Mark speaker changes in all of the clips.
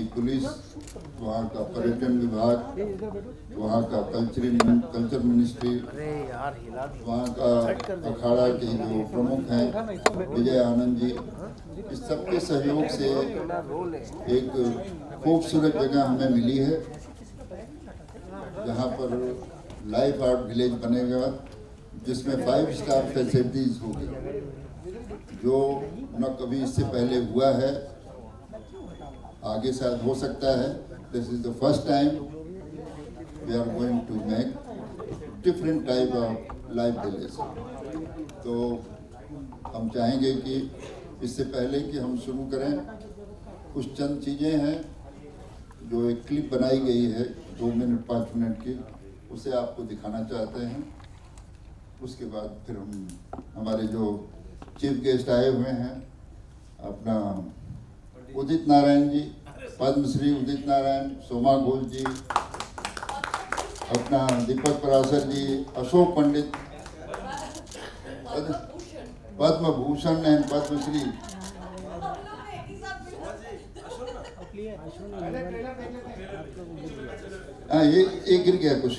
Speaker 1: की पुलिस, वहाँ का पर्यटन विभाग, वहाँ का कल्चर मिनिस्ट्री, वहाँ का अखाड़ा के जो प्रमुख हैं विजय आनंद जी, इस सबके सहयोग से एक खूबसूरत जगह हमें मिली है जहाँ पर लाइफ आर्ट विलेज बनेगा, जिसमें 5 स्टार फैसिलिटीज होगी, जो न कभी इससे पहले हुआ है, आगे शायद हो सकता है। This is the first time we are going to make different type of life village. तो हम चाहेंगे कि इससे पहले कि हम शुरू करें, कुछ चंद चीज़ें हैं जो एक क्लिप बनाई गई है 2 मिनट 5 मिनट की, उसे आपको दिखाना चाहते हैं। उसके बाद फिर हम हमारे जो चीफ गेस्ट आए हुए हैं, अपना उदित नारायण जी, पद्मश्री उदित नारायण, सोमा घोष जी, अपना दीपक पराशर जी, अशोक पंडित, पद्म भूषण एंड पद्मश्री, हाँ ये गिर गया कुछ।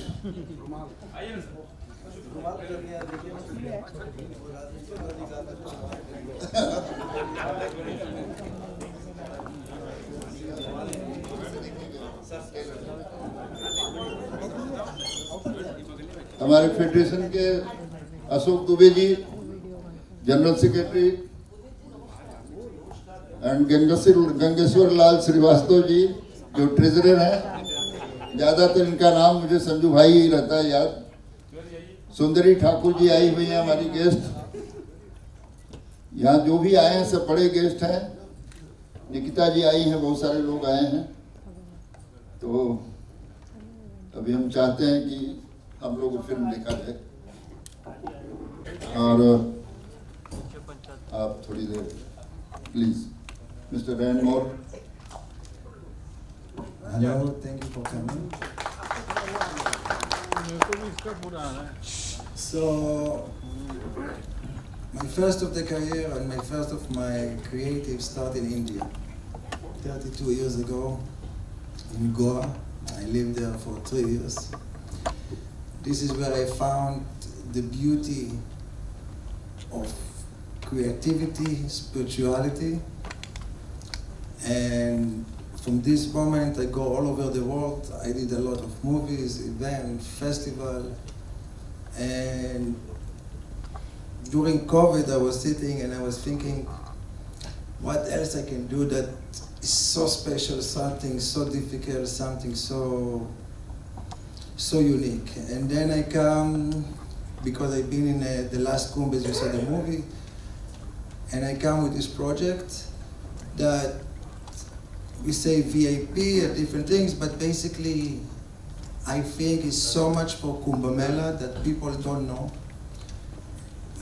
Speaker 1: हमारे फेडरेशन के Ashok Dubey ji, general secretary, and Gangeshwar लाल श्रीवास्तव जी जो ट्रेजरर हैं, ज़्यादातर इनका नाम मुझे संजू भाई ही रहता है याद। सुंदरी ठाकुर जी आई हुई हैं हमारी गेस्ट, यहाँ जो भी आए हैं सब बड़े गेस्ट हैं। निकिता जी आई हैं, बहुत सारे लोग आए हैं। तो अभी हम चाहते हैं कि हम लोग फिल्म देखा जाए, और आप थोड़ी देर please. Mister Rainmore.
Speaker 2: Hello, thank you for coming. So, my first of the career and my first of my creative start in India. 32 years ago in Goa. I lived there for 3 years. This is where I found the beauty of creativity, spirituality, and from this moment I go all over the world. I did a lot of movies, events, festivals, and during COVID I was sitting and I was thinking what else I can do that is so special, something so difficult, something so unique. And then I come, because I've been in the last Kumbh, as you saw the movie, and I come with this project that we say VIP and different things, but basically I think it's so much for Kumbh Mela that people don't know.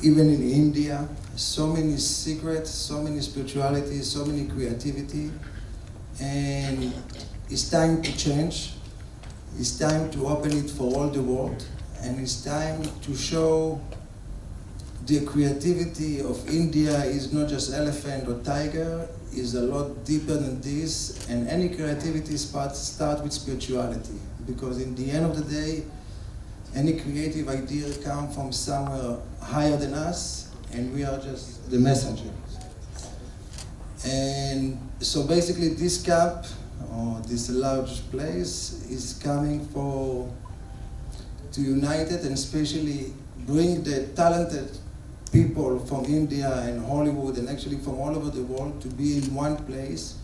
Speaker 2: Even in India, so many secrets, so many spirituality, so many creativity, and it's time to change. It's time to open it for all the world, and it's time to show the creativity of India is not just elephant or tiger, is a lot deeper than this, and any creativity start with spirituality, because in the end of the day, any creative idea comes from somewhere higher than us, and we are just the messenger. And so basically this camp, or this large place, is coming to unite it and especially bring the talented people from India and Hollywood and actually from all over the world to be in one place,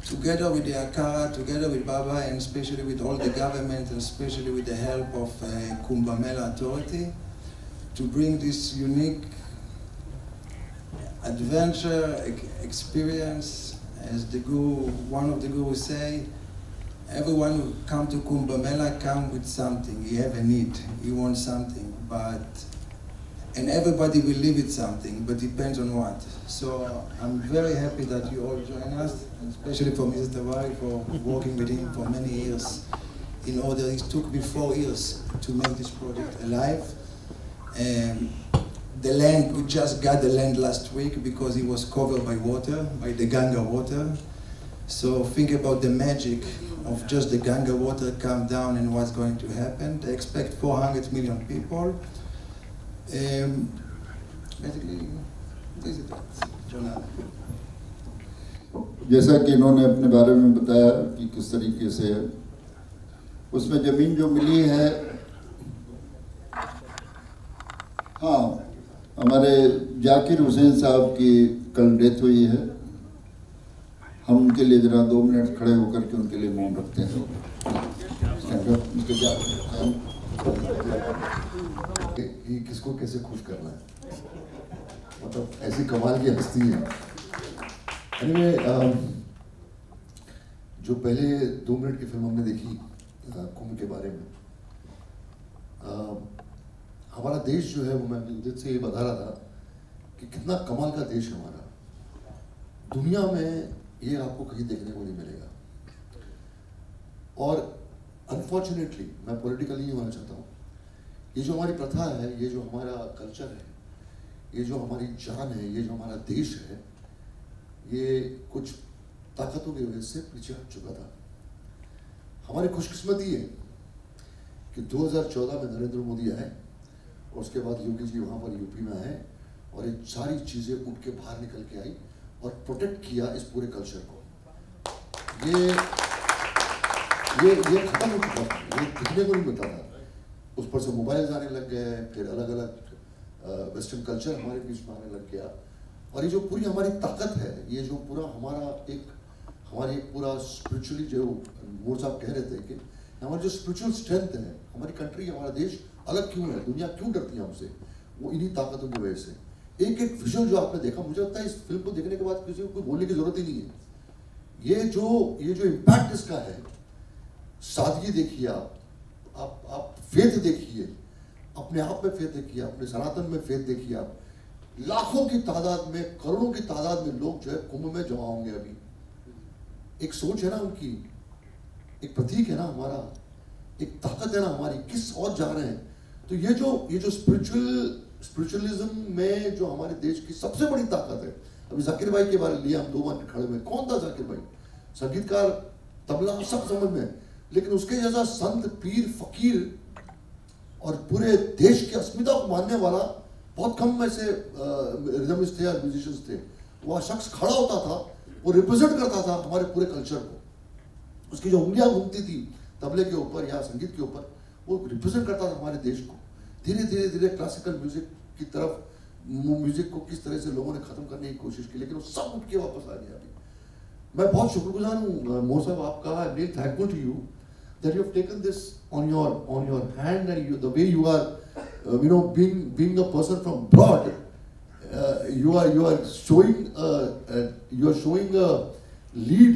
Speaker 2: together with the Akara, together with Baba, and especially with all the government and especially with the help of Kumbh Mela Authority, to bring this unique adventure experience. As one of the gurus say, everyone who come to Kumbh Mela come with something. He have a need, he wants something, and everybody will live with something, but depends on what. So I'm very happy that you all join us, and especially for Mr. Tawari for working with him for many years. It took me 4 years to make this project alive. And the land, we just got the land last week because it was covered by water, by the Ganga water. So think about the magic of just the Ganga water come down and what's going to happen. They expect 400 million people. Basically, this is it. Jonah.
Speaker 1: जैसा कि इन्होंने अपने बारे में बताया कि किस तरीके से उसमें ज़मीन जो मिली है, हाँ, हमारे जाकिर हुसैन साहब की कल डेथ हुई है। हम उनके लिए जरा 2 मिनट खड़े होकर के उनके लिए मौन रखते हैं।
Speaker 3: ये किसको कैसे खुश करना है, मतलब ऐसी कमाल की हस्ती है। Anyway, जो पहले 2 मिनट की फिल्म हमने देखी कुंभ के बारे में, हमारा देश जो है वो, मैं उदित से ये बता रहा था कि कितना कमाल का देश है हमारा। दुनिया में ये आपको कहीं देखने को नहीं मिलेगा। और अनफॉर्चुनेटली मैं पॉलिटिकली ही होना चाहता हूँ, ये जो हमारी प्रथा है, ये जो हमारा कल्चर है, ये जो हमारी जान है, ये जो हमारा देश है, ये कुछ ताकतों की वजह से पीछे हट चुका था। हमारी खुशकिस्मती है कि 2014 में नरेंद्र मोदी आए और उसके बाद योगी जी वहाँ पर यूपी में आए और ये सारी चीज़ें उठ के बाहर निकल के आई और प्रोटेक्ट किया इस पूरे कल्चर को। ये खत्म हो चुका था, ये दिखने को नहीं मिलता था। उस पर से मोबाइल आने लग गए, फिर अलग अलग वेस्टर्न कल्चर हमारे बीच में आने लग गया। और ये जो पूरी हमारी ताकत है, ये जो पूरा हमारी एक पूरा स्पिरिचुअली, जो मोर साहब कह रहे थे कि हमारी जो स्पिरिचुअल स्ट्रेंथ है, हमारी कंट्री, हमारा देश अलग क्यों है, दुनिया क्यों डरती है हमसे, वो इन्हीं ताकतों की वजह से। एक एक विजुअल जो आपने देखा, मुझे लगता है इस फिल्म को देखने के बाद किसी को कोई बोलने की जरूरत ही नहीं है। ये जो इम्पैक्ट इसका है, सादगी देखिए आप फेथ देखिए, अपने आप में फेथ देखिए, अपने सनातन में फेथ देखिए आप। लाखों की तादाद में, करोड़ों की तादाद में लोग जो है कुंभ में जमा होंगे। अभी एक सोच है ना उनकी, एक प्रतीक है ना हमारा, एक ताकत है ना हमारी, किस और जा रहे हैं। तो ये जो स्पिरिचुअलिज्म में जो हमारे देश की सबसे बड़ी ताकत है। अभी जाकिर भाई के बारे में लिया हम 2 मिनट खड़े हुए, कौन था जाकिर भाई? संगीतकार, तबला, सब समझ में, लेकिन उसके जैसा संत, पीर, फकीर और पूरे देश की अस्मिता को मानने वाला बहुत कम में से रिदमिस्ट थे या म्यूजिशियंस थे। वह शख्स खड़ा होता था, वो रिप्रेजेंट करता था हमारे पूरे कल्चर को। उसकी जो उंगलियां घूमती थी तबले के ऊपर या संगीत के ऊपर, वो रिप्रेजेंट करता था हमारे देश को। धीरे धीरे धीरे क्लासिकल म्यूजिक की तरफ, म्यूजिक को किस तरह से लोगों ने खत्म करने की कोशिश की, लेकिन वो सब उठ के वापस आ गया। अभी मैं बहुत शुक्रगुजार हूँ मोर साहब आपका। I am really thankful to you that you have taken this on your hand, and the way you are being a person from abroad, you are showing a lead,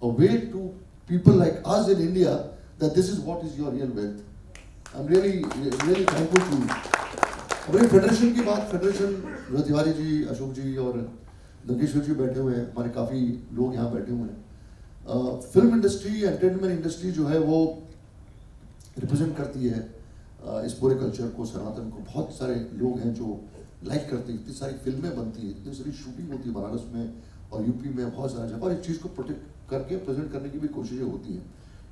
Speaker 3: a way to people like us in India, that this is what is your real wealth. I'm really thankful to you. अब federation की बात, federation Tiwari ji, Ashok जी और नगेश्वर जी बैठे हुए हैं, हमारे काफ़ी लोग यहाँ बैठे हुए हैं। फिल्म इंडस्ट्री, एंटरटेनमेंट इंडस्ट्री जो है वो रिप्रेजेंट करती है इस पूरे कल्चर को, सनातन को। बहुत सारे लोग हैं जो लाइक करते हैं, इतनी सारी फिल्में बनती हैं, इतनी सारी शूटिंग होती है बनारस में और यूपी में, बहुत सारा जगह, और इस चीज़ को प्रोटेक्ट करके प्रेजेंट करने की भी कोशिशें होती हैं।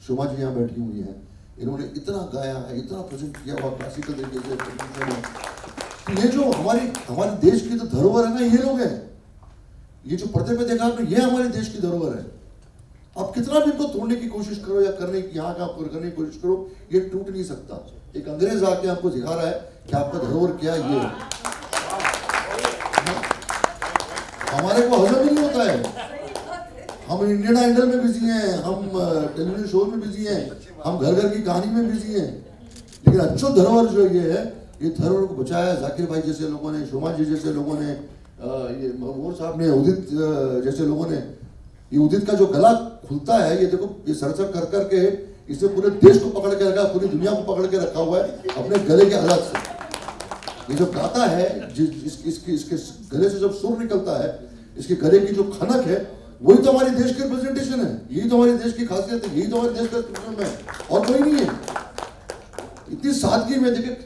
Speaker 3: शोभा जी यहाँ बैठी हुई हैं, इन्होंने इतना गाया है, इतना प्रेजेंट किया हुआ क्लासिकल तरीके से। ये जो हमारे देश की तो धरोहर है ना, ये लोग हैं। ये जो पर्दे पे देखा आपने, ये हमारे देश की धरोहर है। आप कितना भी इनको तोड़ने की कोशिश करो या करने की करने की कोशिश करो, ये टूट नहीं सकता। एक अंग्रेज आके आपको दिखा रहा है कि आपका धरोहर क्या है। ये हमारे को हजम ही नहीं होता है। हम इंडियन आइडल में बिजी हैं, हम टेलीविजन शो में बिजी हैं, हम घर घर की कहानी में बिजी हैं, लेकिन अच्छो धरोहर जो ये है, ये धरोहर को बचाया जाकिर भाई जैसे लोगों ने, शोभा जी जैसे लोगों ने, ये मोर साहब ने, उदित जैसे लोगों ने। ये उदित का जो गला खुलता है, ये देखो, ये सरसर कर करके इसे पूरे देश को पकड़ के रखा, पूरी दुनिया को पकड़ के रखा हुआ है अपने गले के हालात से। ये जो गाता है, इसके गले से जब सुर निकलता है, इसके गले की जो खनक है, वही तो हमारे देश की रिप्रेजेंटेशन है, यही तो हमारे देश की खासियत है, यही तो हमारे देश का रिप्रेजेंटेशन है, और कोई नहीं है। इतनी सादगी में देखिए,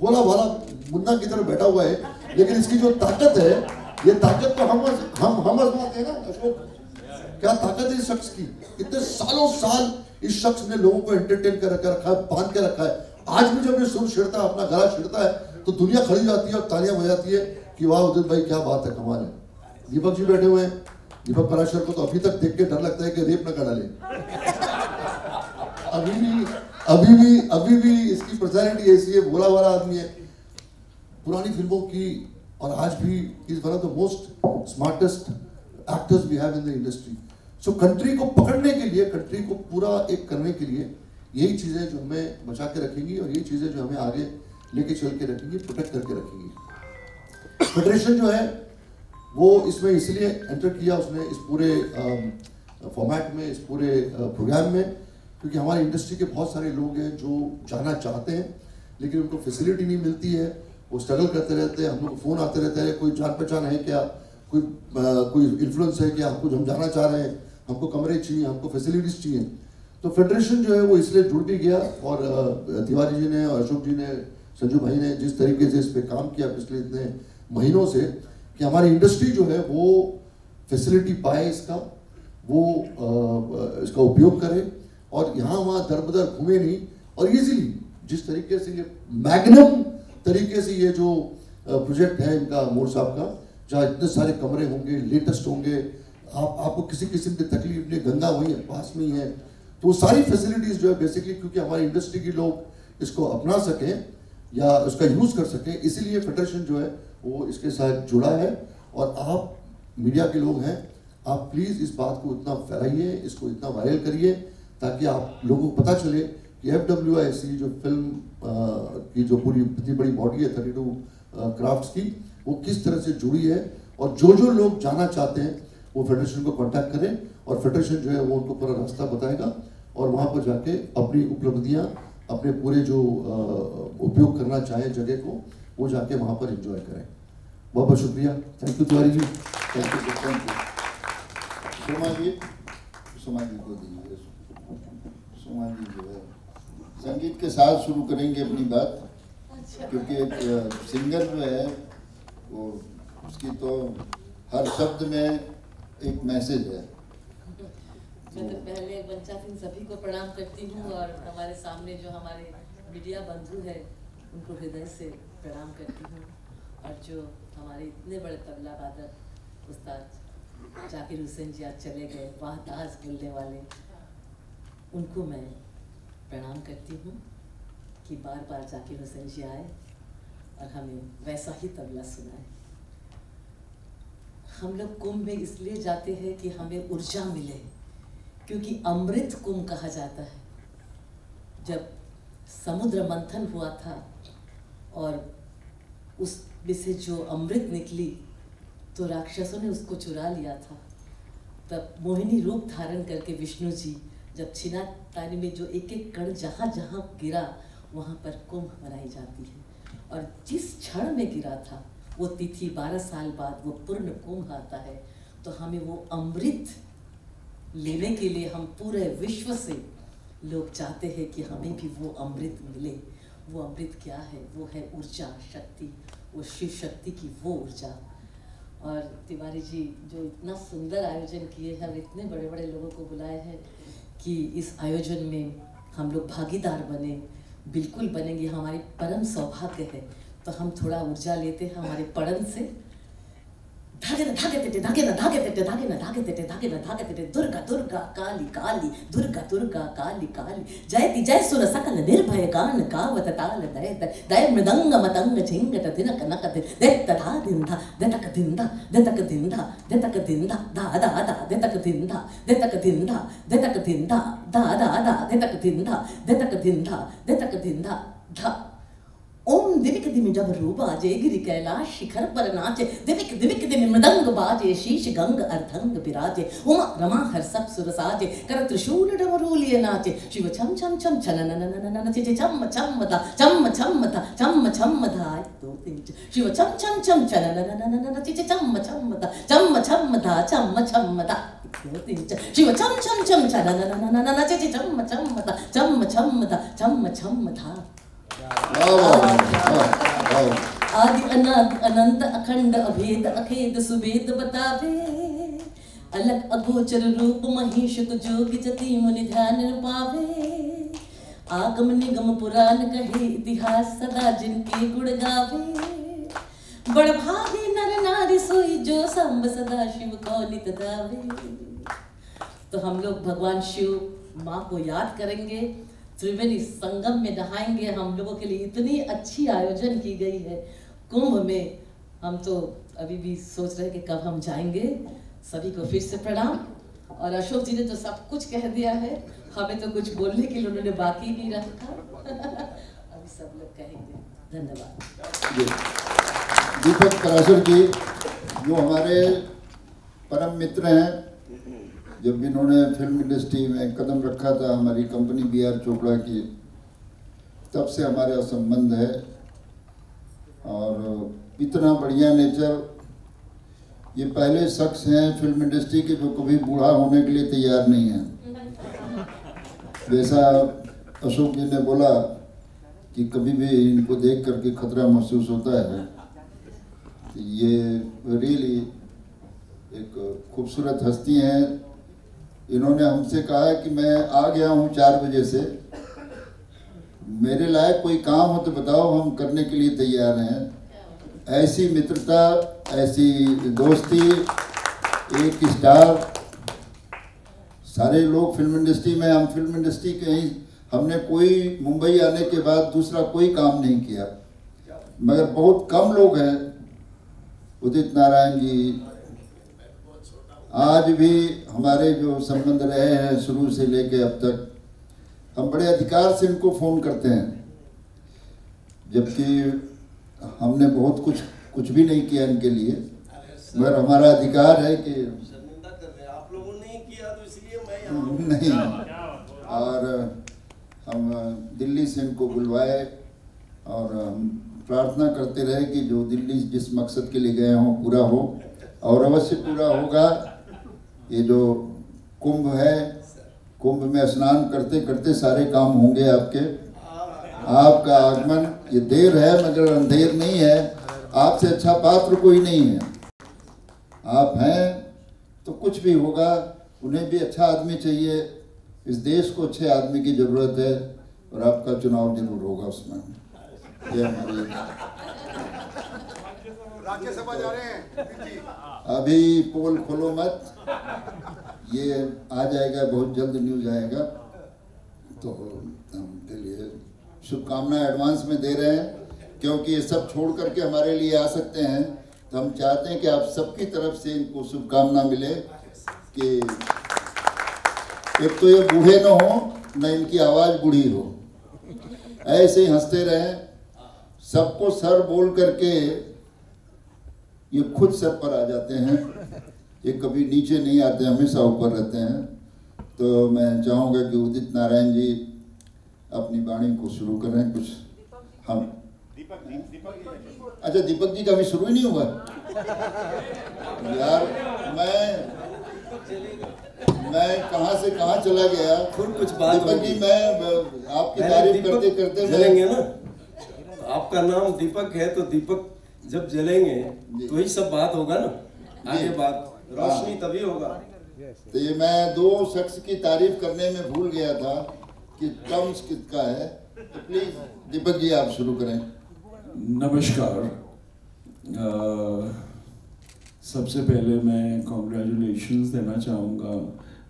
Speaker 3: भोला भाला मुन्ना की तरह बैठा हुआ है, लेकिन इसकी जो ताकत है, ये ताकत तो हम आजमाते हैं ना। अशोक क्या ताकत है इस शख्स की, इतने सालों साल इस शख्स ने लोगों को एंटरटेन कर रखा है, बांध के रखा है। आज भी जब ये सुर छिड़ता है, अपना गला छिड़ता है, तो दुनिया खड़ी जाती है और तालियां बजाती है कि वाह उदित भाई क्या बात है, कमाल है। दीपक जी बैठे हुए हैं, दीपक पराशर को तो अभी तक देख के डर लगता है कि रेप न कर डाले। अभी भी इसकी पर्सनैलिटी ऐसी है, भोला वाला आदमी है। पुरानी फिल्मों की और आज भी is one of the most smartest actors we have in the industry. So country को पकड़ने के लिए, कंट्री को पूरा एक करने के लिए यही चीजें जो हमें बचा के रखेंगी और यही चीजें जो हमें आगे लेके चल के रखेंगी, प्रोटेक्ट करके रखेंगी। फेडरेशन जो है वो इसमें इसलिए एंटर किया उसने इस पूरे फॉर्मेट में, इस पूरे प्रोग्राम में, क्योंकि हमारी इंडस्ट्री के बहुत सारे लोग हैं जो जाना चाहते हैं लेकिन उनको फैसिलिटी नहीं मिलती है, वो स्ट्रगल करते रहते हैं। हम लोग को फ़ोन आते रहते हैं, कोई जान पहचान है क्या, कोई इन्फ्लुएंस है क्या, हमको हम जाना चाह रहे हैं, हमको कमरे चाहिए, हमको फैसिलिटीज़ चाहिए। तो फेडरेशन जो है वो इसलिए जुड़ भी गया और तिवारी जी ने और अशोक जी ने, संजू भाई ने जिस तरीके से इस पर काम किया पिछले इतने महीनों से कि हमारी इंडस्ट्री जो है वो फैसिलिटी पाए, इसका उपयोग करे और यहाँ वहाँ दर बदर घूमे नहीं, और इजीली जिस तरीके से ये मैग्नम तरीके से ये जो प्रोजेक्ट है इनका, मोर साहब का, जहाँ इतने सारे कमरे होंगे, लेटेस्ट होंगे, आपको किसी किस्म की तकलीफ नहीं, गंगा वहीं पास में ही है, तो वो सारी फैसिलिटीज़ जो है बेसिकली क्योंकि हमारी इंडस्ट्री के लोग इसको अपना सकें या उसका यूज़ कर सकें, इसीलिए फेडरेशन जो है वो इसके साथ जुड़ा है। और आप मीडिया के लोग हैं, आप प्लीज़ इस बात को इतना फैलाइए, इसको इतना वायरल करिए ताकि आप लोगों को पता चले कि FWIC जो फिल्म की जो पूरी इतनी बड़ी बॉडी है 32 क्राफ्ट्स की, वो किस तरह से जुड़ी है। और जो लोग जाना चाहते हैं वो फेडरेशन को कांटेक्ट करें और फेडरेशन जो है वो उनको पूरा रास्ता बताएगा और वहाँ पर जाके अपनी उपलब्धियाँ, अपने पूरे जो उपयोग करना चाहे जगह को, वो जाके वहाँ पर एंजॉय करें। बहुत बहुत शुक्रिया। Thank you Tiwari ji, thank you, thank you.
Speaker 1: Suma ji को दीजिए। सुमा जी जो है संगीत के साथ शुरू करेंगे अपनी बात, क्योंकि एक सिंगर जो है वो उसकी तो हर शब्द में एक मैसेज है।
Speaker 4: मैं तो पहले बंचा सिंह सभी को प्रणाम करती हूँ और हमारे सामने जो हमारे मीडिया बंधु है उनको हृदय से प्रणाम करती हूँ, और जो हमारे इतने बड़े तबला वादक उस्ताद जाकिर हुसैन जी आज चले गए, वाहताज बोलने वाले, उनको मैं प्रणाम करती हूँ कि बार बार जाकिर हुसैन जी आए और हमें वैसा ही तबला सुनाए। हम लोग कुंभ में इसलिए जाते हैं कि हमें ऊर्जा मिले, क्योंकि अमृत कुंभ कहा जाता है। जब समुद्र मंथन हुआ था और उस में से जो अमृत निकली तो राक्षसों ने उसको चुरा लिया था, तब मोहिनी रूप धारण करके विष्णु जी जब छिना तानी में जो एक एक कण जहाँ जहाँ गिरा वहाँ पर कुंभ मनाई जाती है। और जिस क्षण में गिरा था वो तिथि 12 साल बाद वो पूर्ण कुंभ आता है। तो हमें वो अमृत लेने के लिए हम पूरे विश्व से लोग चाहते हैं कि हमें भी वो अमृत मिले। वो अमृत क्या है? वो है ऊर्जा, शक्ति, वो शिव शक्ति की वो ऊर्जा। और तिवारी जी जो इतना सुंदर आयोजन किए हैं और इतने बड़े बड़े लोगों को बुलाए हैं कि इस आयोजन में हम लोग भागीदार बने, बिल्कुल बनेंगे, हमारी परम सौभाग्य है। तो हम थोड़ा ऊर्जा लेते हैं हमारे पड़न से। धागे न धागे तेटे, धागे न धागे तेटे, धागे न धागे तेटे, धागे न धागे तेटे, दुर्गा दुर्गा काली काली, दुर्गा दुर्गा काली काली, जयति जय सुर सकल निर्भय गान गावत ताल दय दय मृदंग मतंग झिंगट दिनक नक देत धा दिंधा देतक दिंधा देतक दिंधा देतक दिंधा धा धा धा देतक दिंधा देतक दिंधा देतक दिंधा धा धा धा देतक दिंधा देतक दिंधा देतक दिंधा धा। ओम दिविक दिमि जब रूबाजे गिरि कैलाश शिखर पर नाचे, दिविक दिविक दिमि मृदंग बाजे शीश गंग अर्धंग विराजे, उमा रमा हर सब सुर साजे कर त्रिशूल डमरू लिए नाचे, शिव छम छम छम छन न न न न चे छम छम धा छम छम धा छम छम धा 1 2 3 शिव छम छम छम छन न न न न चे छम छम धा छम धा छम धा 1 2 3 शिव छम छम छम छन न न न चे छम धा छम धा। आदि अनादि अनंत अखंड अभेद अखेद सुभेद बतावे, अलग अगोचर रूप महेश को जोग जति मुनि ध्यान पावे। आगम निगम पुराण कहे इतिहास सदा जिनके गुण गावे। बड़ भागे नर नारी सोई जो सांब सदा शिव को नित गावे। तो हम लोग भगवान शिव माँ को याद करेंगे, त्रिवेणी संगम में नहाएंगे। हम लोगों के लिए इतनी अच्छी आयोजन की गई है कुंभ में, हम तो अभी भी सोच रहे हैं कि कब हम जाएंगे। सभी को फिर से प्रणाम। और अशोक जी ने तो सब कुछ कह दिया है, हमें तो कुछ बोलने के लिए उन्होंने बाकी नहीं रखा। अभी सब लोग कहेंगे। धन्यवाद।
Speaker 1: दीपक पराशर जी जो हमारे परम मित्र हैं, जब इन्होंने फिल्म इंडस्ट्री में कदम रखा था हमारी कंपनी BR चोपड़ा की, तब से हमारा संबंध है। और इतना बढ़िया नेचर, ये पहले शख्स हैं फिल्म इंडस्ट्री के जो कभी बूढ़ा होने के लिए तैयार नहीं है। जैसा अशोक जी ने बोला कि कभी भी इनको देख करके खतरा महसूस होता है, तो ये रियली एक खूबसूरत हस्ती हैं। इन्होंने हमसे कहा कि मैं आ गया हूँ 4 बजे से, मेरे लायक कोई काम हो तो बताओ, हम करने के लिए तैयार हैं। ऐसी मित्रता, ऐसी दोस्ती, एक स्टार, सारे लोग फिल्म इंडस्ट्री में, हम फिल्म इंडस्ट्री के ही, हमने कोई मुंबई आने के बाद दूसरा कोई काम नहीं किया, मगर बहुत कम लोग हैं, उदित नारायण जी, आज भी हमारे जो संबंध रहे हैं शुरू से लेके अब तक, हम बड़े अधिकार से इनको फ़ोन करते हैं, जबकि हमने बहुत कुछ भी नहीं किया इनके लिए, मगर हमारा अधिकार है कि
Speaker 5: आप लोगों ने किया तो इसलिए मैं यहाँ
Speaker 1: नहीं। और हम दिल्ली से इनको बुलवाए और हम प्रार्थना करते रहे कि जो दिल्ली जिस मकसद के लिए गए हों पूरा हो, और अवश्य पूरा होगा। ये जो कुंभ है, कुंभ में स्नान करते करते सारे काम होंगे आपके। आपका आगमन, ये देर है मगर अंधेर नहीं है, आपसे अच्छा पात्र कोई नहीं है। आप हैं तो कुछ भी होगा, उन्हें भी अच्छा आदमी चाहिए, इस देश को अच्छे आदमी की ज़रूरत है, और आपका चुनाव जरूर होगा उसमें। ये हमारी
Speaker 6: राज्यसभा जा रहे हैं।
Speaker 1: अभी पोल खोलो मत, ये आ जाएगा, बहुत जल्द न्यूज आएगा, तो उनके लिए शुभकामनाएं एडवांस में दे रहे हैं, क्योंकि ये सब छोड़ करके हमारे लिए आ सकते हैं, तो हम चाहते हैं कि आप सबकी तरफ से इनको शुभकामना मिले कि एक तो ये बूढ़े न हो, न इनकी आवाज़ बूढ़ी हो, ऐसे ही हंसते रहें, सबको सर बोल करके ये खुद सर पर आ जाते हैं, ये कभी नीचे नहीं आते, हमेशा ऊपर रहते हैं। तो मैं चाहूँगा कि उदित नारायण जी अपनी वाणी को शुरू करें। कुछ हम अच्छा, दीपक जी का अभी शुरू ही नहीं हुआ यार, मैं कहाँ से कहाँ चला गया।
Speaker 5: कुछ बात
Speaker 1: दीपक जी, मैं आपकी तारीफ करते करते
Speaker 5: जलेंगे ना, आपका नाम दीपक है तो दीपक जब जलेंगे तो ही सब बात होगा ना, आगे बात रोशनी तभी होगा।
Speaker 1: तो ये मैं 2 शख्स की तारीफ करने में भूल गया था कि टर्म्स किसका है, तो प्लीज दीपक जी आप शुरू करें।
Speaker 7: नमस्कार। सबसे पहले मैं कॉन्ग्रेचुलेशंस देना चाहूँगा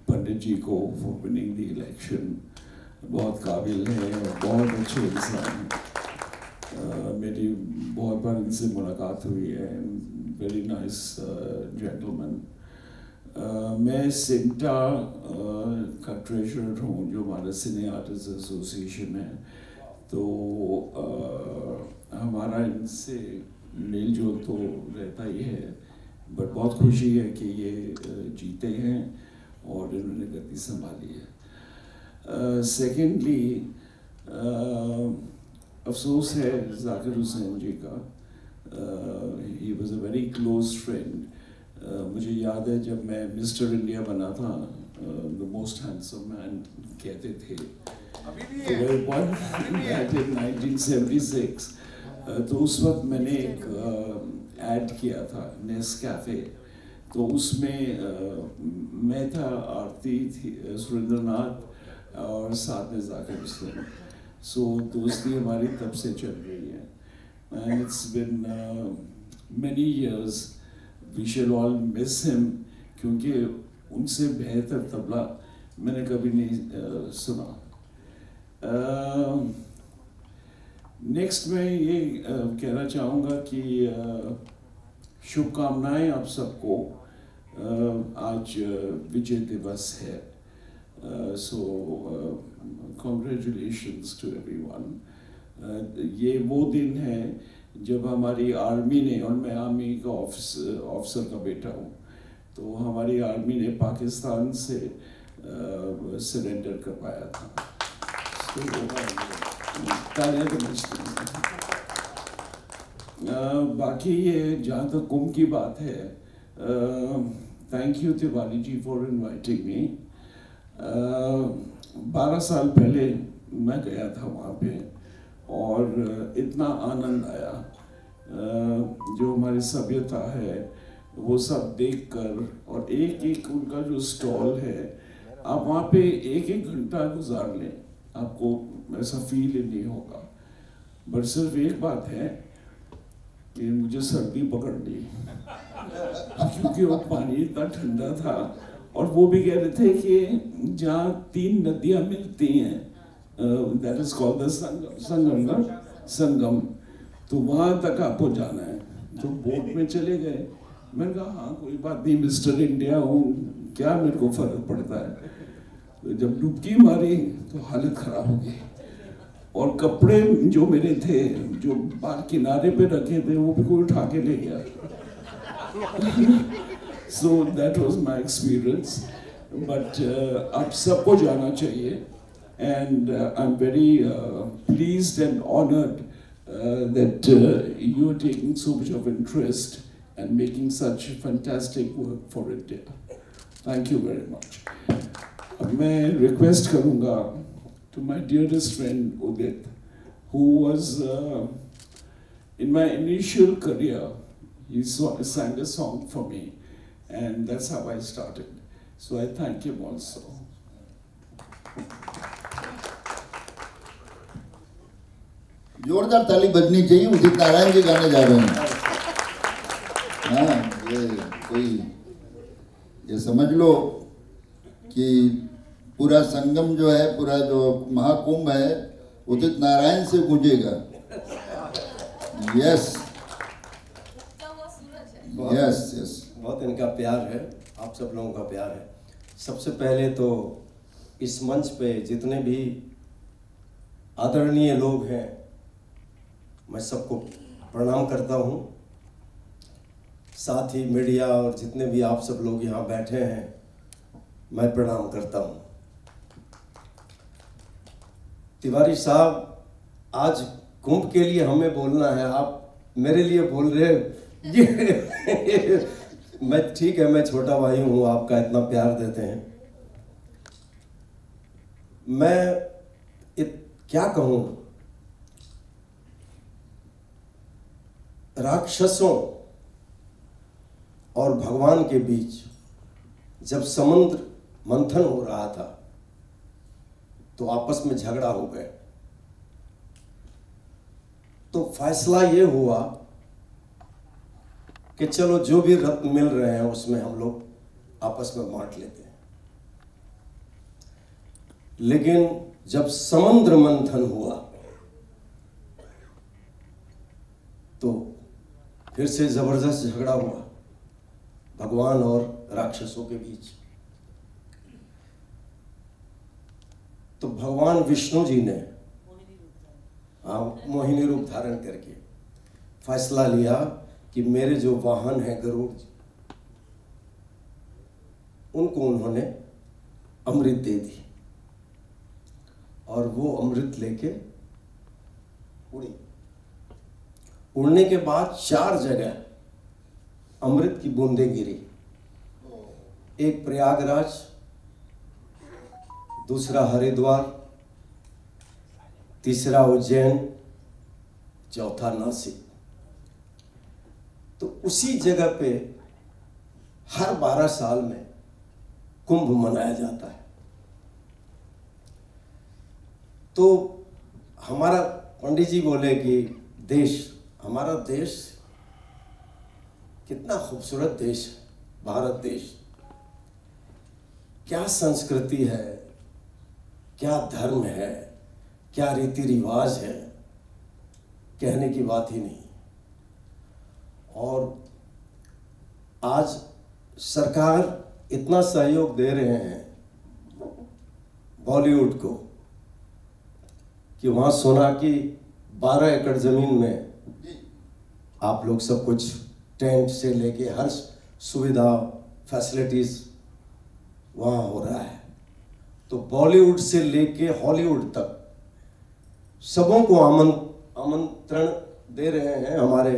Speaker 7: पंडित जी को फॉर विनिंग द इलेक्शन। बहुत काबिल है, बहुत अच्छे इंसान। मेरी बहुत बार इनसे मुलाकात हुई है, वेरी नाइस जेंटलमैन। मैं सिंटा का ट्रेजरर हूँ, जो हमारा सिने आर्टिस्ट एसोसिएशन है, तो हमारा इनसे मेल जोल तो रहता ही है, बट बहुत खुशी है कि ये जीते हैं और इन्होंने गद्दी संभाली है। सेकेंडली, अफसोस है जाकिर हुसैन जी का, he was a very close friend. मुझे याद है जब मैं मिस्टर इंडिया बना था, द मोस्ट हैंडसम मैन कहते थे, तो वन बैक इन 1976, तो उस वक्त मैंने एक ऐड किया था नेस्कैफे तो उसमें मैं था, आरती थी, सुरेंद्रनाथ और साथ में जाकिर हुसैन। सो दोस्ती हमारी तब से चल रही है, and it's been many years. We shall all miss him, क्योंकि उनसे बेहतर तबला मैंने कभी नहीं सुना। नेक्स्ट मैं ये कहना चाहूँगा कि शुभकामनाएं आप सबको। आज विजय दिवस है, सो कॉन्ग्रेचुलेशंस टू एवरीवन। ये वो दिन है जब हमारी आर्मी ने, और मैं आर्मी का ऑफिसर का बेटा हूँ, तो हमारी आर्मी ने पाकिस्तान से सरेंडर करवाया था। बाकी ये जहाँ तक कुंभ की बात है, thank you Tiwari ji for inviting me. 12 साल पहले मैं गया था वहाँ पे, और इतना आनंद आया। जो हमारी सभ्यता है वो सब देखकर, और एक एक उनका जो स्टॉल है, आप वहाँ पे एक एक घंटा गुजार लें, आपको ऐसा फील ही नहीं होगा। बट सिर्फ एक बात है कि मुझे सर्दी पकड़ ली, क्योंकि वो पानी इतना ठंडा था, और वो भी कह रहे थे कि जहाँ 3 नदियाँ मिलती हैं, दैट इज कॉल्ड द संगम, तो वहाँ तक आपको जाना है। तो बोट में चले गए। मैंने कहा हाँ कोई बात नहीं, मिस्टर इंडिया हूँ, क्या मेरे को फर्क पड़ता है। तो जब डुबकी मारी तो हालत खराब हो गई, और कपड़े जो मेरे थे, जो बाल किनारे पे रखे थे, वो भी कोई उठा के ले गया। So that was my experience. But अब सबको जाना चाहिए, and I'm very pleased and honored that you are taking so much of interest and making such fantastic work for India. Thank you very much. अब मैं request करूँगा to my dearest friend Udit, who was in my initial career, he sang a song for me, and that's how I started. So I thank him also.
Speaker 1: जोरदार ताली बजनी चाहिए। उदित नारायण जी गाने जा रहे हैं। हाँ, ये समझ लो कि पूरा संगम जो है, पूरा जो महाकुंभ है, उदित नारायण से गूंजेगा। यस यस यस,
Speaker 5: बहुत इनका प्यार है, आप सब लोगों का प्यार है। सबसे पहले तो इस मंच पे जितने भी आदरणीय लोग हैं, मैं सबको प्रणाम करता हूँ। साथ ही मीडिया और जितने भी आप सब लोग यहाँ बैठे हैं, मैं प्रणाम करता हूँ। तिवारी साहब, आज कुंभ के लिए हमें बोलना है, आप मेरे लिए बोल रहे ये मैं ठीक है, मैं छोटा भाई हूँ, आपका इतना प्यार देते हैं। मैं क्या कहूँ, राक्षसों और भगवान के बीच जब समुद्र मंथन हो रहा था, तो आपस में झगड़ा हो गए। तो फैसला ये हुआ कि चलो जो भी रत्न मिल रहे हैं उसमें हम लोग आपस में बांट लेते हैं। लेकिन जब समुद्र मंथन हुआ तो फिर से जबरदस्त झगड़ा हुआ भगवान और राक्षसों के बीच। तो भगवान विष्णु जी ने मोहिनी रूप धारण करके फैसला लिया कि मेरे जो वाहन हैं गरुड़, उनको उन्होंने अमृत दे दी, और वो अमृत लेके उड़ी। उड़ने के बाद 4 जगह अमृत की बूंदें गिरी। एक प्रयागराज, दूसरा हरिद्वार, तीसरा उज्जैन, चौथा नासिक। तो उसी जगह पे हर 12 साल में कुंभ मनाया जाता है। तो हमारा पंडित जी बोले कि हमारा देश कितना खूबसूरत देश है, भारत देश। क्या संस्कृति है, क्या धर्म है, क्या रीति रिवाज है, कहने की बात ही नहीं। और आज सरकार इतना सहयोग दे रहे हैं बॉलीवुड को कि वहाँ सोना की 12 एकड़ ज़मीन में आप लोग सब कुछ टेंट से लेके हर सुविधा फैसिलिटीज़ वहाँ हो रहा है। तो बॉलीवुड से लेके हॉलीवुड तक सबों को आमंत्रण दे रहे हैं हमारे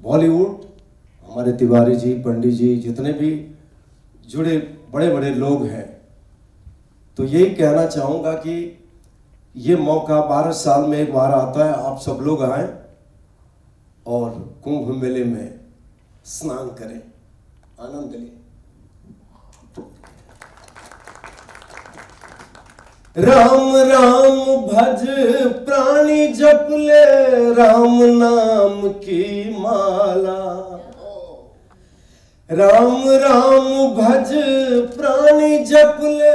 Speaker 5: बॉलीवुड, हमारे तिवारी जी, पंडित जी, जितने भी जुड़े बड़े बड़े लोग हैं। तो यही कहना चाहूँगा कि ये मौका 12 साल में एक बार आता है, आप सब लोग आएं और कुंभ मेले में स्नान करें, आनंद लें। राम राम भज प्राणी जप ले राम नाम की माला। राम राम भज प्राणी जप ले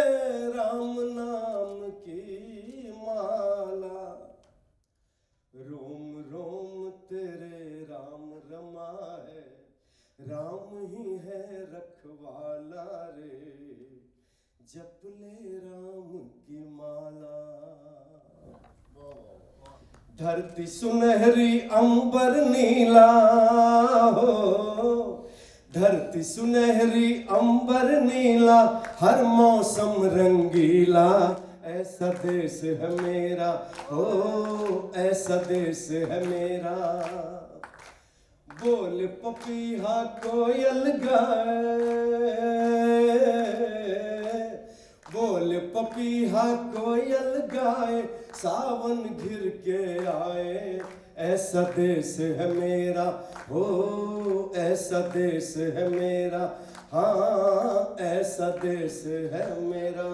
Speaker 5: राम नाम की माला। रोम रोम तेरे राम रमाए, राम ही है रखवाला रे, जप ले राम की माला। धरती सुनहरी अंबर नीला हो, धरती सुनहरी अंबर नीला, हर मौसम रंगीला। ऐसा देश है मेरा हो, ऐसा देश है मेरा। बोल पपीहा कोयल गाए, बोल पपीहा कोयल गाए, सावन घिर के आए। ऐसा देश है मेरा हो, ऐसा देश है मेरा, हाँ ऐसा देश है मेरा।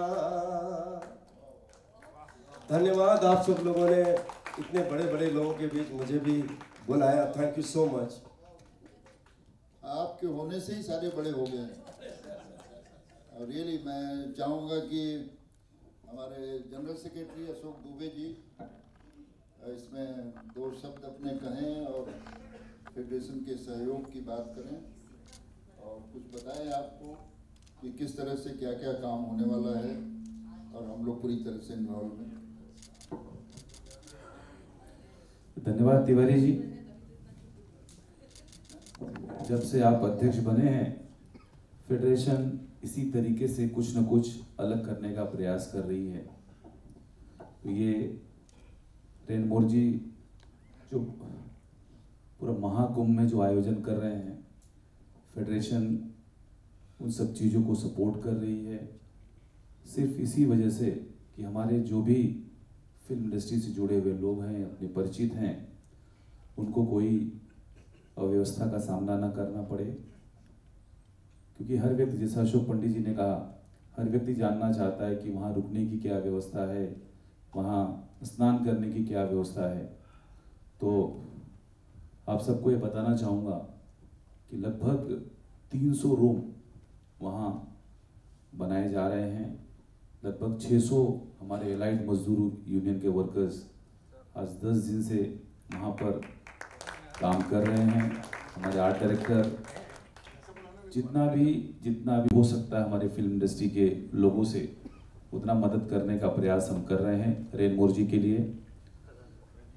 Speaker 5: धन्यवाद आप सब लोगों ने इतने बड़े बड़े लोगों के बीच मुझे भी बुलाया। Thank you so much.
Speaker 1: आपके होने से ही सारे बड़े हो गए। और रियली मैं चाहूँगा कि हमारे जनरल सेक्रेटरी अशोक दुबे जी इसमें 2 शब्द अपने कहें और फेडरेशन के सहयोग की बात करें और कुछ बताएं आपको कि किस तरह से क्या क्या काम होने वाला है और हम लोग पूरी तरह से इन्वॉल्व हैं।
Speaker 7: धन्यवाद तिवारी जी। जब से आप अध्यक्ष बने हैं, फेडरेशन इसी तरीके से कुछ न कुछ अलग करने का प्रयास कर रही है। तो ये रेनमोर जी जो पूरा महाकुंभ में जो आयोजन कर रहे हैं, फेडरेशन उन सब चीज़ों को सपोर्ट कर रही है, सिर्फ इसी वजह से कि हमारे जो भी फिल्म इंडस्ट्री से जुड़े हुए लोग हैं, अपने परिचित हैं, उनको कोई अव्यवस्था का सामना ना करना पड़े। क्योंकि हर व्यक्ति, जैसा अशोक पंडित जी ने कहा, हर व्यक्ति जानना चाहता है कि वहाँ रुकने की क्या व्यवस्था है, वहाँ स्नान करने की क्या व्यवस्था है। तो आप सबको ये बताना चाहूँगा कि लगभग 300 रूम वहाँ बनाए जा रहे हैं। लगभग 600 हमारे एलाइड मजदूर यूनियन के वर्कर्स आज 10 दिन से वहाँ पर काम कर रहे हैं। हमारे आर्ट डायरेक्टर जितना भी हो सकता है हमारे फिल्म इंडस्ट्री के लोगों से उतना मदद करने का प्रयास हम कर रहे हैं रेनमोर जी के लिए।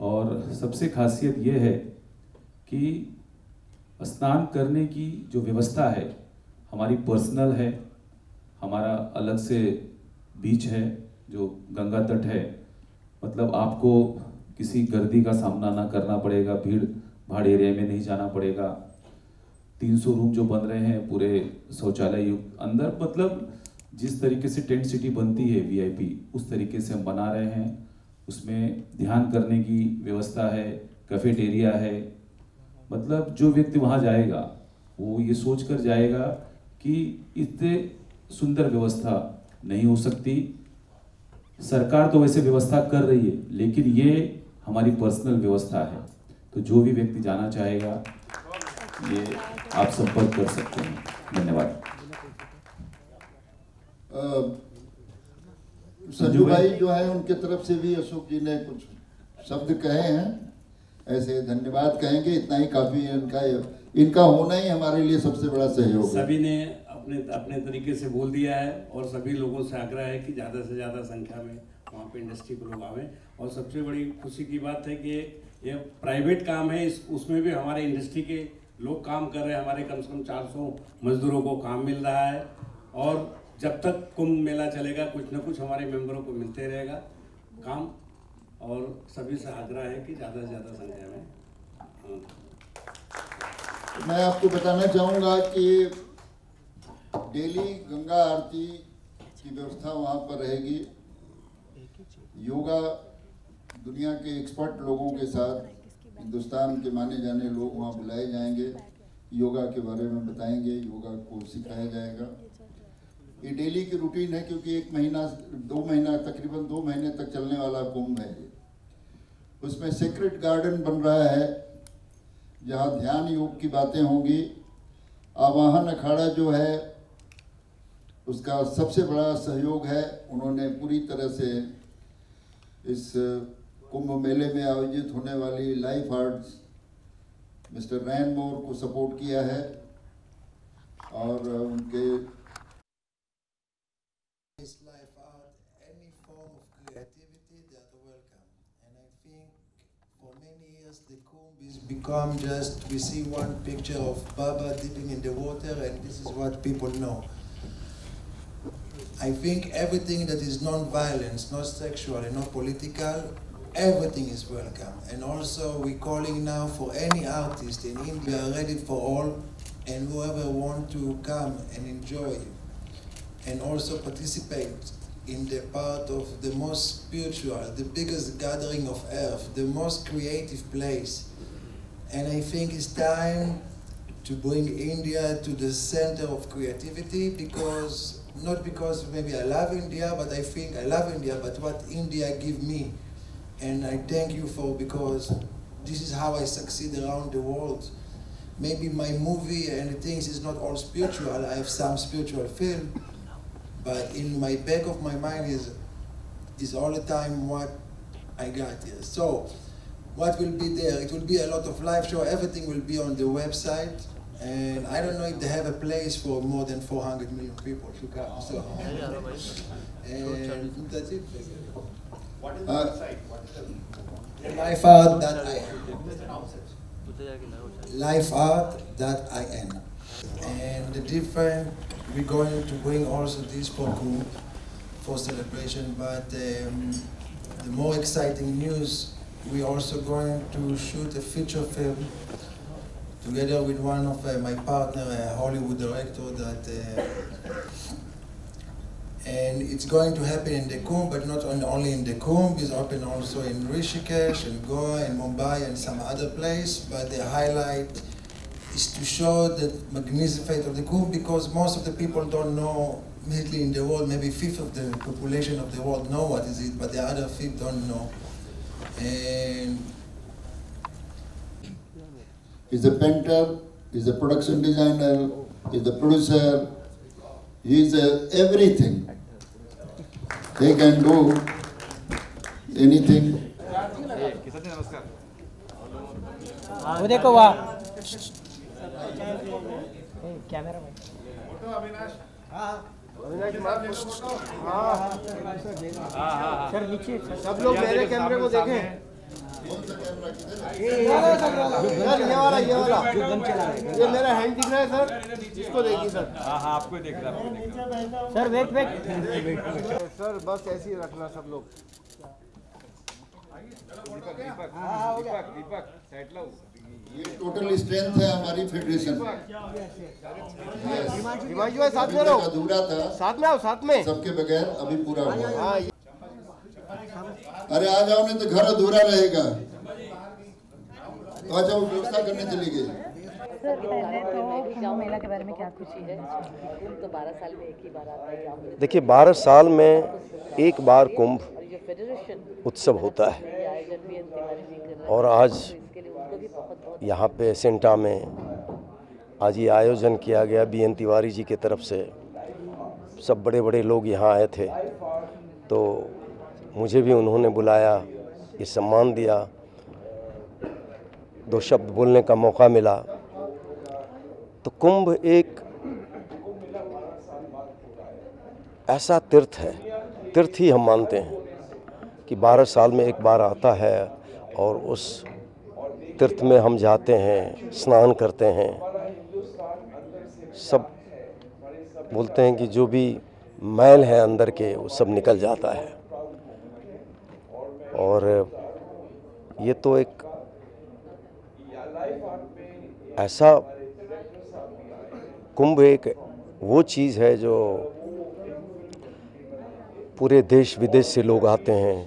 Speaker 7: और सबसे खासियत ये है कि स्नान करने की जो व्यवस्था है हमारी पर्सनल है, हमारा अलग से बीच है जो गंगा तट है। मतलब आपको किसी गर्दी का सामना ना करना पड़ेगा, भीड़ भाड़ एरिया में नहीं जाना पड़ेगा। 300 रूम जो बन रहे हैं पूरे शौचालय युक्त अंदर, मतलब जिस तरीके से टेंट सिटी बनती है वीआईपी, उस तरीके से हम बना रहे हैं। उसमें ध्यान करने की व्यवस्था है, कैफेटेरिया है। मतलब जो व्यक्ति वहाँ जाएगा
Speaker 8: वो ये सोच कर जाएगा कि इतने सुंदर व्यवस्था नहीं हो सकती। सरकार तो वैसे व्यवस्था कर रही है, लेकिन ये हमारी पर्सनल व्यवस्था है। तो जो भी व्यक्ति जाना चाहेगा ये आप संपर्क कर सकते हैं। धन्यवाद।
Speaker 1: संजू भाई जो है उनके तरफ से भी अशोक जी ने कुछ शब्द कहे हैं, ऐसे धन्यवाद कहेंगे, इतना ही काफी है। इनका होना ही हमारे लिए सबसे बड़ा सहयोग है।
Speaker 9: सभी ने अपने अपने तरीके से बोल दिया है और सभी लोगों से आग्रह है कि ज़्यादा से ज़्यादा संख्या में वहाँ पे इंडस्ट्री के लोग आवें। और सबसे बड़ी खुशी की बात है कि ये प्राइवेट काम है, उसमें भी हमारे इंडस्ट्री के लोग काम कर रहे हैं। हमारे कम से कम 400 मजदूरों को काम मिल रहा है और जब तक कुंभ मेला चलेगा कुछ न कुछ हमारे मेंबरों को मिलते रहेगा काम। और सभी से आग्रह है कि ज़्यादा से ज़्यादा संख्या में।
Speaker 1: मैं आपको बताना चाहूँगा कि डेली गंगा आरती की व्यवस्था वहाँ पर रहेगी। योगा दुनिया के एक्सपर्ट लोगों के साथ हिंदुस्तान के माने जाने लोग वहाँ बुलाए जाएंगे, योगा के बारे में बताएंगे, योगा को सिखाया जाएगा। ये डेली की रूटीन है, क्योंकि 1 महीना 2 महीना तकरीबन 2 महीने तक चलने वाला कुंभ है। उसमें सेक्रेट गार्डन बन रहा है जहाँ ध्यान योग की बातें होंगी। आवाहन अखाड़ा जो है उसका सबसे बड़ा सहयोग है। उन्होंने पूरी तरह से इस कुंभ मेले में आयोजित होने वाली लाइफ आर्ट्स मिस्टर रैन मोर को सपोर्ट किया है और उनके
Speaker 2: life art, any form of creativity, they are welcome. And I think for many years the Kumbh has become just, we see one picture of Baba dipping in the water and this is what people know. I think everything that is non-violence, not sexual and not political, everything is welcome. And also we're calling now for any artist in India, ready for all, and whoever want to come and enjoy and also participate in the part of the most spiritual, the biggest gathering of earth, the most creative place. And I think it's time to bring India to the center of creativity, because not because maybe I love India, but I think I love India, but what India give me. And I thank you for, because this is how I succeed around the world. Maybe my movie and the things is not all spiritual, I have some spiritual film, but in my back of my mind is all the time what I got here. So, what will be there? It will be a lot of live show, everything will be on the website. And I don't know if they have a place for more than 400 million people to come. So, and that's it.
Speaker 6: What is the website?
Speaker 2: Lifeart.in. And the different, we're going to bring also this for Kumbh for celebration, but the more exciting news, we're also going to shoot a feature film together with one of my partner, a Hollywood director, and it's going to happen in the Kumbh, but not only in the Kumbh, it's open also in Rishikesh, and Goa, and Mumbai, and some other place, but the highlight is to show the magnificence of the Kumbh, because most of the people don't know, mainly in the world, maybe 1/5 of the population of the world know what is it, but the other 1/5 don't know. And
Speaker 1: he's a painter, he's a production designer, he's a producer, he's everything. He can do anything.
Speaker 10: वो देखो वाह camera में sir नीचे सब लोग मेरे कैमरे को देखें। ये वाला ये मेरा हैंड दिख रहा है सर, इसको देखिए सर। हाँ आपको दिख रहा है सर। वेट सर, बस ऐसे ही रखना सब लोग। दीपक सेट लो।
Speaker 1: ये टोटल स्ट्रेंथ है हमारी फेडरेशन।
Speaker 10: हिमांशु भाई साथ में रहो।
Speaker 1: अधूरा था,
Speaker 10: साथ में आओ, साथ में।
Speaker 1: सबके बगैर अभी पूरा हुआ। अरे आ जाओ, नहीं तो घर अधूरा रहेगा। तो अच्छा वो व्यवस्था करने चली गई।
Speaker 4: सर
Speaker 11: पहले तो
Speaker 4: कुंभ मेला के बारे में क्या कुछ है? कुंभ तो 12 साल में एक ही बार आता है।
Speaker 5: देखिए 12 साल में एक बार कुंभ उत्सव होता है और आज यहाँ पे सेंटा में आज ये आयोजन किया गया BN तिवारी जी की तरफ से। सब बड़े बड़े लोग यहाँ आए थे तो मुझे भी उन्होंने बुलाया, ये सम्मान दिया, 2 शब्द बोलने का मौका मिला। तो कुंभ एक ऐसा तीर्थ है, तीर्थ ही हम मानते हैं कि 12 साल में एक बार आता है और उस तीर्थ में हम जाते हैं, स्नान करते हैं। सब बोलते हैं कि जो भी मैल है अंदर के वो सब निकल जाता है। और ये तो एक ऐसा कुंभ एक वो चीज़ है जो पूरे देश विदेश से लोग आते हैं,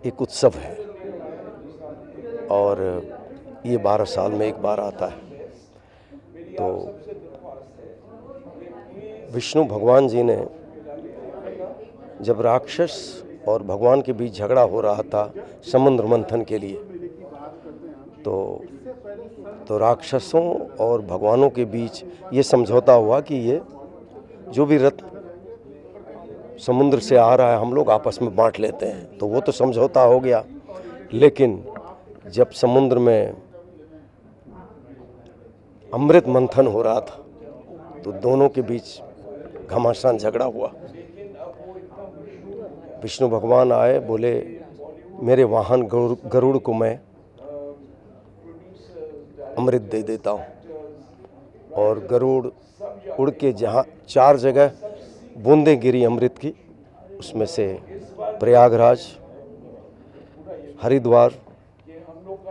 Speaker 5: एक उत्सव है और ये 12 साल में एक बार आता है। तो विष्णु भगवान जी ने जब राक्षस और भगवान के बीच झगड़ा हो रहा था समुद्र मंथन के लिए, तो राक्षसों और भगवानों के बीच ये समझौता हुआ कि ये जो भी रत्न समुद्र से आ रहा है हम लोग आपस में बांट लेते हैं। तो वो तो समझौता हो गया, लेकिन जब समुद्र में अमृत मंथन हो रहा था तो दोनों के बीच घमासान झगड़ा हुआ। विष्णु भगवान आए, बोले मेरे वाहन गरुड़ को मैं अमृत दे देता हूँ। और गरुड़ उड़ के जहाँ 4 जगह बूंदें गिरी अमृत की, उसमें से प्रयागराज, हरिद्वार,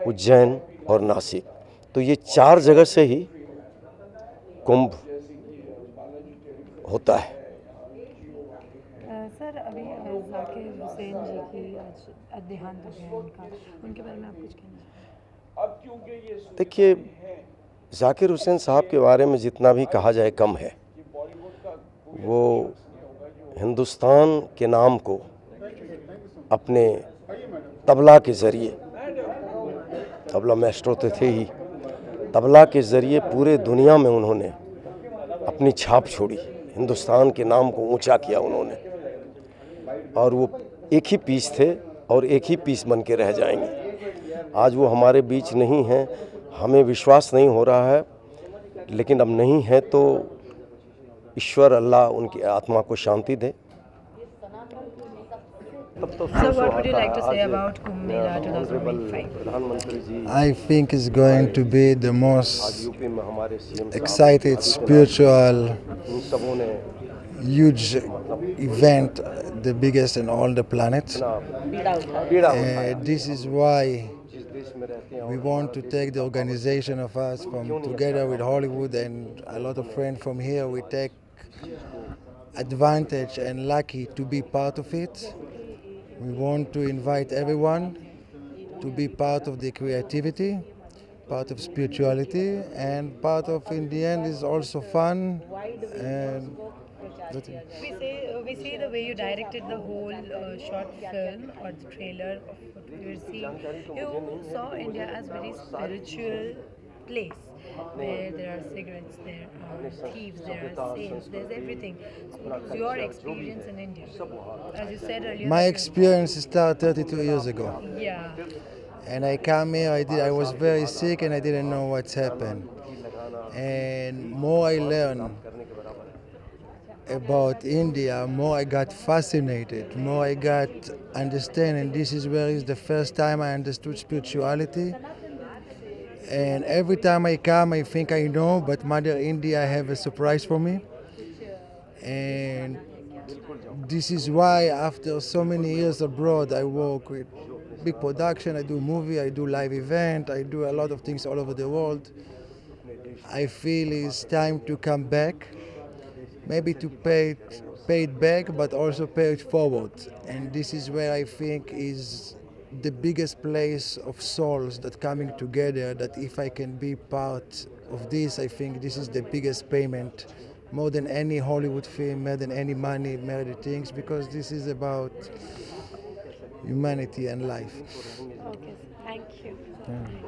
Speaker 5: उज्जैन और नासिक, तो ये 4 जगह से ही कुंभ होता है।
Speaker 11: सर अभी जाकिर हुसैन जी की आज देहांत हो गया उनका, उनके बारे में आप कुछ कहना?
Speaker 5: देखिए जाकिर हुसैन साहब के बारे में जितना भी कहा जाए कम है। वो हिंदुस्तान के नाम को अपने तबला के ज़रिए, तबला मास्टर तो थे ही, तबला के ज़रिए पूरे दुनिया में उन्होंने अपनी छाप छोड़ी, हिंदुस्तान के नाम को ऊंचा किया उन्होंने। और वो एक ही पीस थे और एक ही पीस बन के रह जाएंगे। आज वो हमारे बीच नहीं हैं, हमें विश्वास नहीं हो रहा है, लेकिन अब नहीं है तो ईश्वर अल्लाह उनकी आत्मा को शांति दे।
Speaker 11: So what would you like to say about Kumbh Mela 2025?
Speaker 2: I think it's going to be the most excited, spiritual, huge event, the biggest in all the planet. This is why we want to take the organization of us from together with Hollywood and a lot of friends from here. We take advantage and lucky to be part of it. We want to invite everyone to be part of the creativity, part of spirituality, and part of, in the end, is also fun. And
Speaker 11: We see the way you directed the whole short film or the trailer of what we were seeing. You saw India as a very spiritual place where there are cigarettes, there are thieves, there are saints, there's everything. So what was your experience in India? As you said earlier.
Speaker 2: my experience started 32 years ago.
Speaker 11: Yeah.
Speaker 2: And I came here, I was very sick and I didn't know what's happened. And more I learned about India, more I got fascinated, more I got understanding. This is where is the first time I understood spirituality. And every time I come, I think I know, but Mother India have a surprise for me. And this is why after so many years abroad, I work with big production, I do movie, I do live event, I do a lot of things all over the world. I feel it's time to come back, maybe to pay it back, but also pay it forward. And this is where I think is
Speaker 12: the biggest place of souls that coming together, that if I can be part of this, I think this is the biggest payment, more than any Hollywood film, more than any money, more than things, because this is about humanity and life.
Speaker 11: Okay, thank you.
Speaker 12: Yeah.